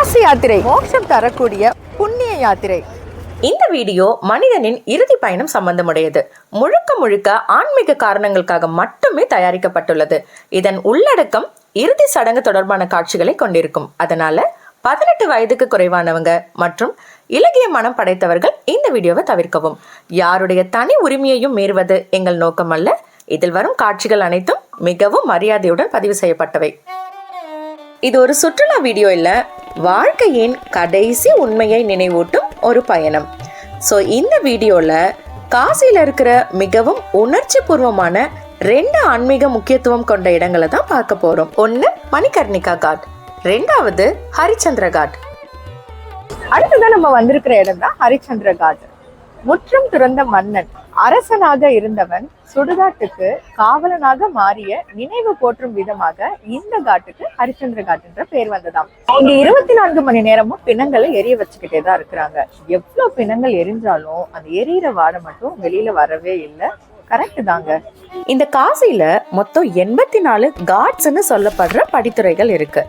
காசி யாத்திரை மோட்சம் தரக்கூடிய புண்ணிய யாத்திரை. இந்த வீடியோ மனிதனின் இறுதி பயணம் சம்பந்தமுடையது. முழுக்க முழுக்க ஆன்மீக காரணங்களுக்காக மட்டுமே தயாரிக்கப்பட்டுள்ளது. இதன் உள்ளடக்கம் இறுதி சடங்கு தொடர்பான காட்சிகளை கொண்டிருக்கும். அதனால 18 வயதுக்கு குறைவானவங்க மற்றும் இலகிய மனம் படைத்தவர்கள் இந்த வீடியோவை தவிர்க்கவும். யாருடைய தனி உரிமையையும் மீறுவது எங்கள் நோக்கம் அல்ல. இதில் வரும் காட்சிகள் அனைத்தும் மிகவும் மரியாதையுடன் பதிவு செய்யப்பட்டவை. இது ஒரு சுற்றுலா வீடியோ இல்ல, வாழ்க்கையின் கடைசி உண்மையை நினைவூட்டும் ஒரு பயணம். ஸோ இந்த வீடியோல காசியில இருக்கிற மிகவும் உணர்ச்சி பூர்வமான 2 ஆன்மீக முக்கியத்துவம் கொண்ட இடங்களை தான் பார்க்க போறோம். ஒன்னு மணிகர்ணிகா காட், 2வது ஹரிச்சந்திர காட். அடுத்ததான் நம்ம வந்திருக்கிற இடம் தான் ஹரிச்சந்திர காட். முற்றம் துறந்த மன்னன், அரசனாக இருந்தவன் சுடுகாட்டுக்கு காவலனாக மாறிய நினைவு போற்றும் விதமாக இந்த காட்டுக்கு ஹரிச்சந்திர காட் என்ற பெயர் வந்ததாம். இங்க 24 மணி நேரமும் பிணங்களை எரிய வச்சுக்கிட்டே தான் இருக்கிறாங்க. எவ்வளவு பிணங்கள் எரிஞ்சாலும் அந்த எரியிற வாடை மட்டும் வெளியில வரவே இல்லை. கரெக்ட் தாங்க. இந்த காசியில மொத்தம் 84 காட்ஸ்ன்னு சொல்லப்படுற படித்துறைகள் இருக்கு.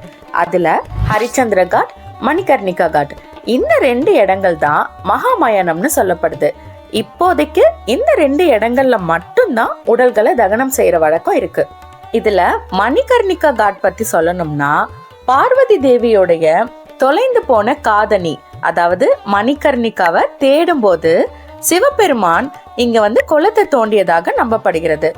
அதுல ஹரிச்சந்திர காட், மணிகர்ணிகா காட் இந்த 2 இடங்கள் தான் மகாமயானம்னு சொல்லப்படுது. இப்போதைக்கு இந்த 2 இடங்கள்ல மட்டும்தான் உடல்களை தகனம் செய்யற வழக்கம் இருக்கு. இதுல மணிகர்ணிகா காட் பத்தி சொல்லணும்னா, பார்வதி தேவியோடைய தொலைந்து போன காதணி, அதாவது மணிகர்ணிகாவை தேடும் போது சிவபெருமான் இங்க வந்து குளத்தை தோண்டியதாக நம்பப்படுகிறது.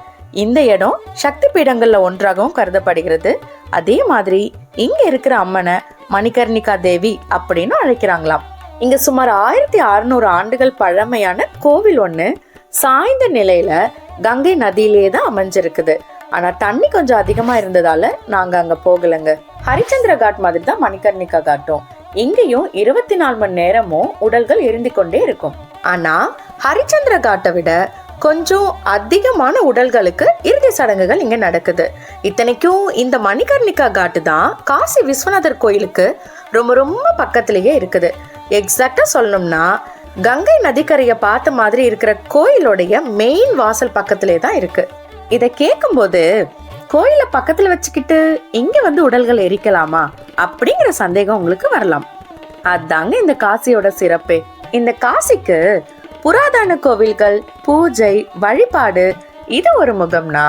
இந்த இடம் சக்தி பீடங்கள்ல ஒன்றாகவும் கருதப்படுகிறது. அதே மாதிரி இங்க இருக்கிற அம்மனை மணிகர்ணிகா தேவி அப்படின்னு அழைக்கிறாங்களாம். இங்க சுமார் 1600 ஆண்டுகள் பழமையான கோவில் ஒண்ணு சாய்ந்த நிலையில கங்கை நதியிலே தான் அமைஞ்சிருக்குது. ஆனா தண்ணி கொஞ்சம் அதிகமா இருந்ததால நாங்க அங்க போகலங்க. ஹரிச்சந்திர காட் மாதிரி தான் மணிகர்ணிகா காட்டும். இங்கேயும் 24 மணி நேரமும் உடல்கள் எரிந்து கொண்டே இருக்கும். ஆனா ஹரிச்சந்திர காட்டை விட கொஞ்சம் அதிகமான உடல்களுக்கு இறுதி சடங்குகள் இங்க நடக்குது. இத்தனைக்கும் இந்த மணிகர்ணிகா காட்டு தான் காசி விஸ்வநாதர் கோயிலுக்கு ரொம்ப ரொம்ப பக்கத்திலேயே இருக்குது. எக்ஸாக்டா சொல்லணும்னா கங்கை நதிக்கரையை பார்த்த மாதிரி இருக்கிற கோயிலுடைய மெயின் வாசல் பக்கத்திலே தான் இருக்கு. இதை கேட்கும் போது கோயிலை பக்கத்துல வச்சுக்கிட்டு இங்க வந்து உடல்கள் எரிக்கலாமா அப்படிங்கிற சந்தேகம் உங்களுக்கு வரலாம். அதாங்க இந்த காசியோட சிறப்பே. இந்த காசிக்கு புராதன கோவில்கள், பூஜை, வழிபாடு இது ஒரு முகம்னா,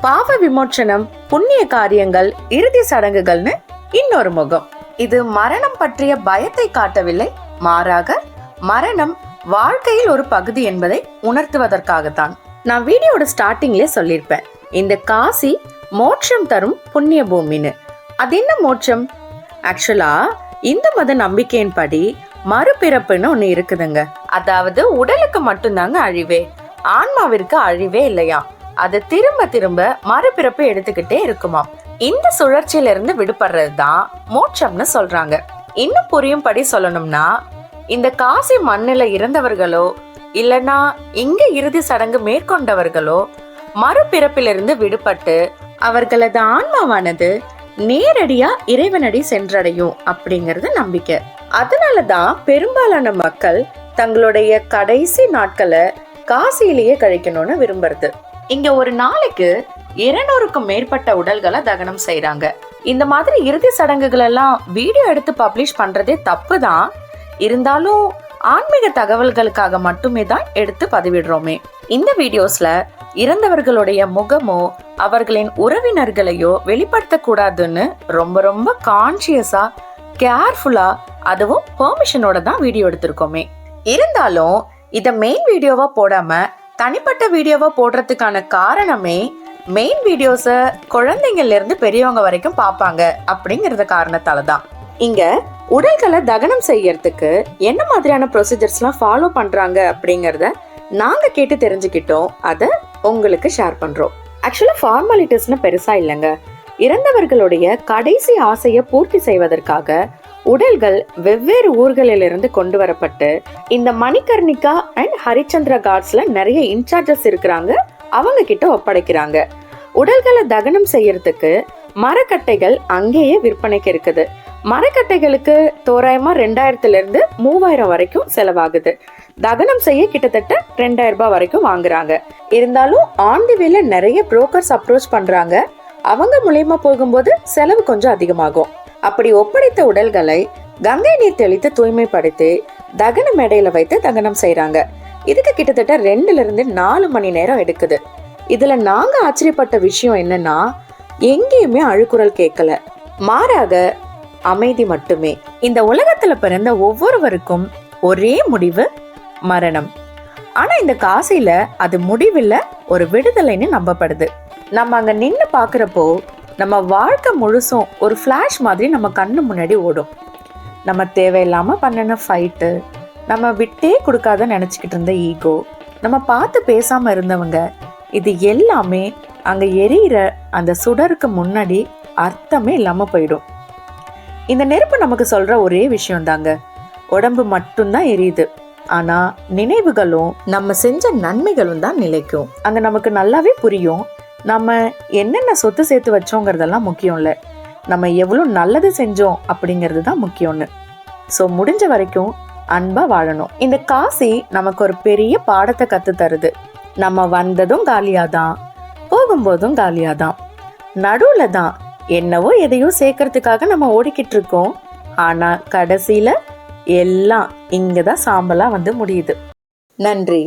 பாவ விமோச்சனம், புண்ணிய காரியங்கள், இறுதி சடங்குகள்னு இன்னொரு முகம். இது மரணம் பற்றிய பயத்தை காட்டவில்லை, மாறாக மரணம் வாழ்க்கையில் ஒரு பகுதி என்பதை உணர்த்துவதற்காகத்தான். நான் வீடியோட ஸ்டார்டிங்லயே சொல்லியிருப்பேன், இந்த காசி மோட்சம் தரும் புண்ணிய பூமின்னு. அது என்ன மோட்சம்? ஆக்சுவலா இந்து மத நம்பிக்கையின்படி மறுபிறப்புன்னு ஒண்ணு இருக்குதுங்க. அதாவது உடலுக்கு மட்டும்தாங்க அழிவே, ஆன்மாவிற்கு அழிவே இல்லையா. அது திரும்ப திரும்ப மறுபிறப்பு எடுத்துக்கிட்டே இருக்குமா. இந்த சுழற்சியில இருந்து விடுபடுறது தான் மோட்சம்னு சொல்றாங்க. இன்னும் புரியும்படி சொல்லணும்னா, இந்த காசி மண்ணில இறந்தவர்களோ இல்லனா இங்க இறுதி சடங்கு மேற்கொண்டவர்களோ மறுபிறப்பிலிருந்து விடுபட்டு அவர்களது ஆன்மாவானது நேரடியா இறைவனடி சென்றடையும் அப்படிங்கறது நம்பிக்கை. அதனாலதான் பெரும்பாலான மக்கள் தங்களுடைய கடைசி நாட்களை காசியிலேயே கழிக்கணும்னு விரும்புறது. இங்க ஒரு நாளைக்கு 200க்கும் மேற்பட்ட உடல்களை தகனம் செய்யறாங்க. இந்த மாதிரி இறுதி சடங்குகள் எல்லாம் வீடியோ எடுத்து பப்ளிஷ் பண்றதே தப்பு தான். இருந்தாலும் ஆன்மீக தகவல்களுக்காக மட்டுமே தான் எடுத்து பதிவிடுறோமே. இந்த வீடியோஸ்ல இறந்தவர்களுடைய முகமோ அவர்களின் உறவினர்களையோ வெளிப்படுத்த கூடாதுன்னு ரொம்ப ரொம்ப கான்சியஸா, கேர்ஃபுல்லா, அதுவும் பெர்மிஷனோட தான் வீடியோ எடுத்திருக்கோமே. இருந்தாலும் இத மெயின் வீடியோவா போடாம தனிப்பட்ட வீடியோவா போடுறதுக்கான காரணமே, மெயின் வீடியோஸ குழந்தைங்கள்ல இருந்து பெரியவங்க வரைக்கும் பார்ப்பாங்க அப்படிங்கறத காரணத்தால தான். இங்க உடல்களை தகனம் செய்யறதுக்கு என்ன மாதிரியான ப்ரொசீஜர்ஸ்லாம் ஃபாலோ பண்றாங்க அப்படிங்கறத நாங்க கேட்டு தெரிஞ்சுக்கிட்டோம். அதை உங்களுக்கு ஷேர் பண்றோம். ஆக்சுவலா ஃபார்மாலிட்டிஸ்னு பெருசா இல்லைங்க. இறந்தவர்களுடைய கடைசி ஆசையை பூர்த்தி செய்வதற்காக உடல்கள் வெவ்வேறு ஊர்களிலிருந்து கொண்டு வரப்பட்டு இந்த மணிகர்ணிகா அண்ட் ஹரிச்சந்திர காட்ஸ்ல நிறைய இன்சார்ஜஸ் இருக்கிறாங்க, அவங்க கிட்ட ஒப்படைக்கிறாங்க. உடல்களை தகனம் செய்யறதுக்கு மரக்கட்டைகள் அங்கேயே விற்பனைக்கு இருக்குது. மரக்கட்டைகளுக்கு தோராயமா 2000 இருந்து 3000 வரைக்கும் செலவாகுது. தகனம் செய்ய கிட்டத்தட்ட 2000 ரூபாய் வரைக்கும் வாங்குறாங்க. இருந்தாலும் ஆன் தி வேல நிறைய புரோக்கர்ஸ் அப்ரோச் பண்றாங்க. அவங்க மூலியமா போகும்போது செலவு கொஞ்சம் அதிகமாகும். அப்படி ஒப்படைத்த உடல்களை கங்கை நீர் தெளித்து தூய்மைப்படுத்தி தகன மேடையில வைத்து தகனம் செய்யறாங்க. இதுக்கு கிட்டத்தட்ட 2-4 மணி நேரம் எடுக்குது. இதுல நாங்க ஆச்சரியப்பட்ட விஷயம் என்னன்னா, எங்கேயுமே அழுக்குரல் கேட்கல, மாறாக அமைதி மட்டுமே. இந்த உலகத்துல பிறந்த ஒவ்வொருவருக்கும் ஒரே முடிவு, மரணம். ஆனா இந்த காசில அது முடிவில்ல, ஒரு விடுதலைன்னு நம்பப்படுது. நம்ம அங்க நின்று பாக்குறப்போ நம்ம வாழ்க்கை முழுசும் ஒரு ஃபிளாஷ் மாதிரி நம்ம கண்ணு முன்னாடி ஓடும். நம்ம தேவையில்லாம பண்ணின ஃபைட்டு, நம்ம விட்டே கொடுக்காத நினைச்சுக்கிட்டு இருந்த ஈகோ, நம்ம பார்த்து பேசாம இருந்தவங்க, இது எல்லாமே அங்க எரியிற அந்த சுடருக்கு முன்னாடி அர்த்தமே இல்லாம போயிடும். இந்த நெருப்பு நமக்கு சொல்ற ஒரே விஷயம் தாங்க, உடம்பு மட்டும்தான் எரியுது, ஆனா நினைவுகளும் நம்ம செஞ்ச நன்மைகளும் தான் நிலைக்கும். அங்க நமக்கு நல்லாவே புரியும், நம்ம என்னென்ன சொத்து சேர்த்து வச்சோங்கிறதெல்லாம் முக்கியம் இல்லை, நம்ம எவ்வளவு நல்லது செஞ்சோம் அப்படிங்கிறது தான் முக்கியம்னு. ஸோ முடிஞ்ச வரைக்கும் அன்பா வாழணும். இந்த காசி நமக்கு ஒரு பெரிய பாடத்தை கத்து தருது. நம்ம வந்ததும் காலியாதான், போகும்போதும் காலியாதான், நடுவுல தான் என்னவோ எதையோ சேர்க்கறதுக்காக நம்ம ஓடிக்கிட்டு இருக்கோம். ஆனா கடைசியில எல்லாம் இங்கதான் சாம்பலா வந்து முடியுது. நன்றி.